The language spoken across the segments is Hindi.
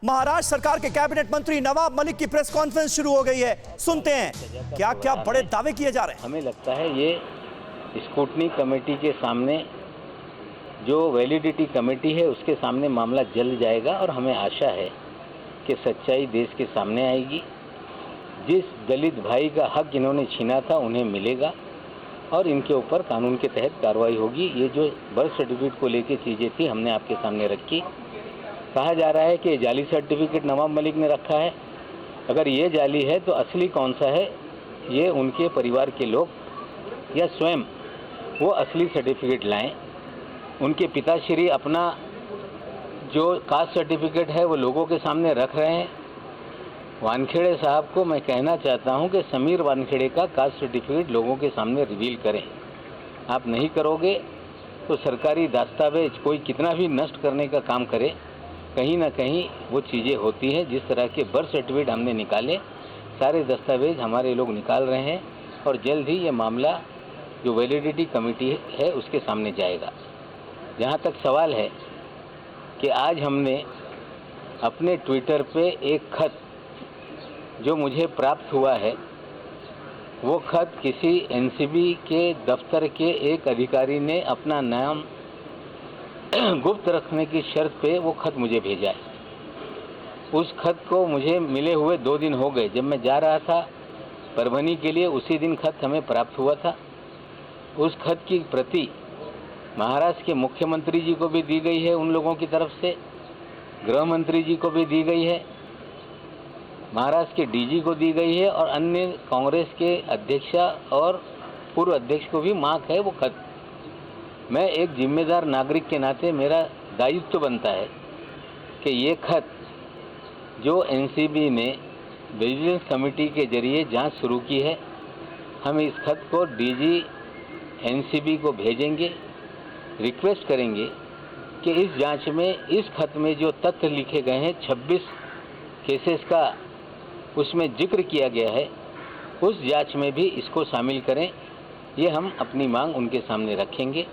महाराष्ट्र सरकार के कैबिनेट मंत्री नवाब मलिक की प्रेस कॉन्फ्रेंस शुरू हो गई है। सुनते हैं क्या क्या बड़े दावे किए जा रहे हैं। हमें लगता है ये स्क्रूटनी कमेटी के सामने, जो वैलिडिटी कमेटी है उसके सामने मामला जल जाएगा और हमें आशा है कि सच्चाई देश के सामने आएगी। जिस दलित भाई का हक इन्होंने छीना था उन्हें मिलेगा और इनके ऊपर कानून के तहत कार्रवाई होगी। ये जो बर्थ सर्टिफिकेट को लेकर चीज़ें थी हमने आपके सामने रखी। कहा जा रहा है कि जाली सर्टिफिकेट नवाब मलिक ने रखा है। अगर ये जाली है तो असली कौन सा है, ये उनके परिवार के लोग या स्वयं वो असली सर्टिफिकेट लाएं। उनके पिताश्री अपना जो कास्ट सर्टिफिकेट है वो लोगों के सामने रख रहे हैं। वानखेड़े साहब को मैं कहना चाहता हूं कि समीर वानखेड़े का कास्ट सर्टिफिकेट लोगों के सामने रिवील करें। आप नहीं करोगे तो सरकारी दस्तावेज कोई कितना भी नष्ट करने का काम करे, कहीं ना कहीं वो चीज़ें होती हैं। जिस तरह के बर्थ सर्टिफिकेट हमने निकाले, सारे दस्तावेज हमारे लोग निकाल रहे हैं और जल्द ही ये मामला जो वैलिडिटी कमेटी है उसके सामने जाएगा। जहाँ तक सवाल है कि आज हमने अपने ट्विटर पे एक खत जो मुझे प्राप्त हुआ है, वो खत किसी एनसीबी के दफ्तर के एक अधिकारी ने अपना नाम गुप्त रखने की शर्त पे वो खत मुझे भेजा है। उस खत को मुझे मिले हुए 2 दिन हो गए। जब मैं जा रहा था परभनी के लिए उसी दिन खत हमें प्राप्त हुआ था। उस खत की प्रति महाराष्ट्र के मुख्यमंत्री जी को भी दी गई है, उन लोगों की तरफ से गृह मंत्री जी को भी दी गई है, महाराष्ट्र के डीजी को दी गई है और अन्य कांग्रेस के अध्यक्ष और पूर्व अध्यक्ष को भी मांग है वो खत। मैं एक जिम्मेदार नागरिक के नाते मेरा दायित्व बनता है कि ये खत जो एनसीबी ने विजिलेंस कमेटी के जरिए जांच शुरू की है, हम इस खत को डीजी एनसीबी को भेजेंगे। रिक्वेस्ट करेंगे कि इस जांच में इस खत में जो तथ्य लिखे गए हैं 26 केसेस का उसमें जिक्र किया गया है, उस जांच में भी इसको शामिल करें। ये हम अपनी मांग उनके सामने रखेंगे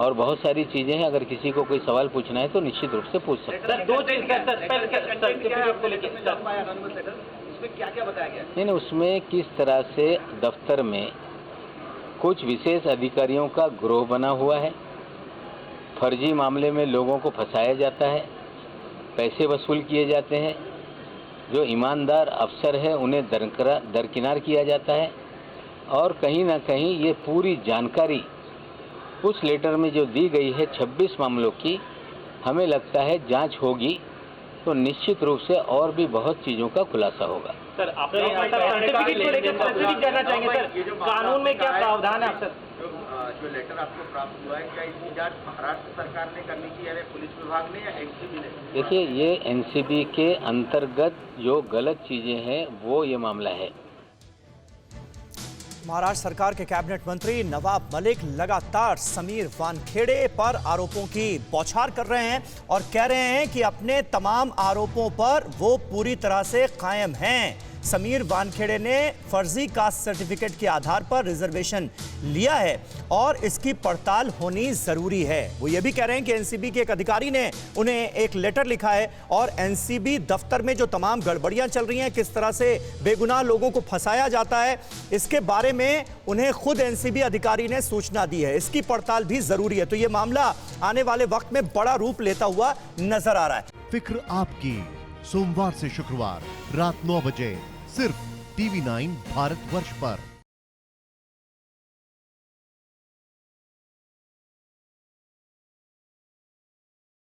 और बहुत सारी चीज़ें हैं। अगर किसी को कोई सवाल पूछना है तो निश्चित रूप से पूछ सकते हैं। नहीं, उसमें किस तरह से दफ्तर में कुछ विशेष अधिकारियों का गिरोह बना हुआ है, फर्जी मामले में लोगों को फंसाया जाता है, पैसे वसूल किए जाते हैं, जो ईमानदार अफसर है उन्हें दरकिनार किया जाता है और कहीं ना कहीं ये पूरी जानकारी उस लेटर में जो दी गई है 26 मामलों की, हमें लगता है जांच होगी तो निश्चित रूप से और भी बहुत चीज़ों का खुलासा होगा। सर, आप सर्टिफिकेट को लेकर स्पेसिफिक जानना चाहेंगे सर, कानून में क्या प्रावधान है? अफसर जो लेटर आपको प्राप्त हुआ है, क्या इसकी जांच महाराष्ट्र सरकार ने करनी चाहिए, पुलिस विभाग ने या एनसीबी ने? देखिए, ये एनसीबी के अंतर्गत जो गलत चीज़ें हैं वो ये मामला है। महाराष्ट्र सरकार के कैबिनेट मंत्री नवाब मलिक लगातार समीर वानखेड़े पर आरोपों की बौछार कर रहे हैं और कह रहे हैं कि अपने तमाम आरोपों पर वो पूरी तरह से कायम हैं। समीर वानखेड़े ने फर्जी कास्ट सर्टिफिकेट के आधार पर रिजर्वेशन लिया है और इसकी पड़ताल होनी जरूरी है। वो ये भी कह रहे हैं कि एनसीबी के एक अधिकारी ने उन्हें एक लेटर लिखा है और एनसीबी दफ्तर में जो तमाम गड़बड़ियां चल रही हैं, किस तरह से बेगुनाह लोगों को फंसाया जाता है, इसके बारे में उन्हें खुद एनसीबी अधिकारी ने सूचना दी है। इसकी पड़ताल भी जरूरी है। तो ये मामला आने वाले वक्त में बड़ा रूप लेता हुआ नजर आ रहा है। फिक्र आपकी, सोमवार से शुक्रवार रात 9 बजे सिर्फ TV9 भारतवर्ष पर।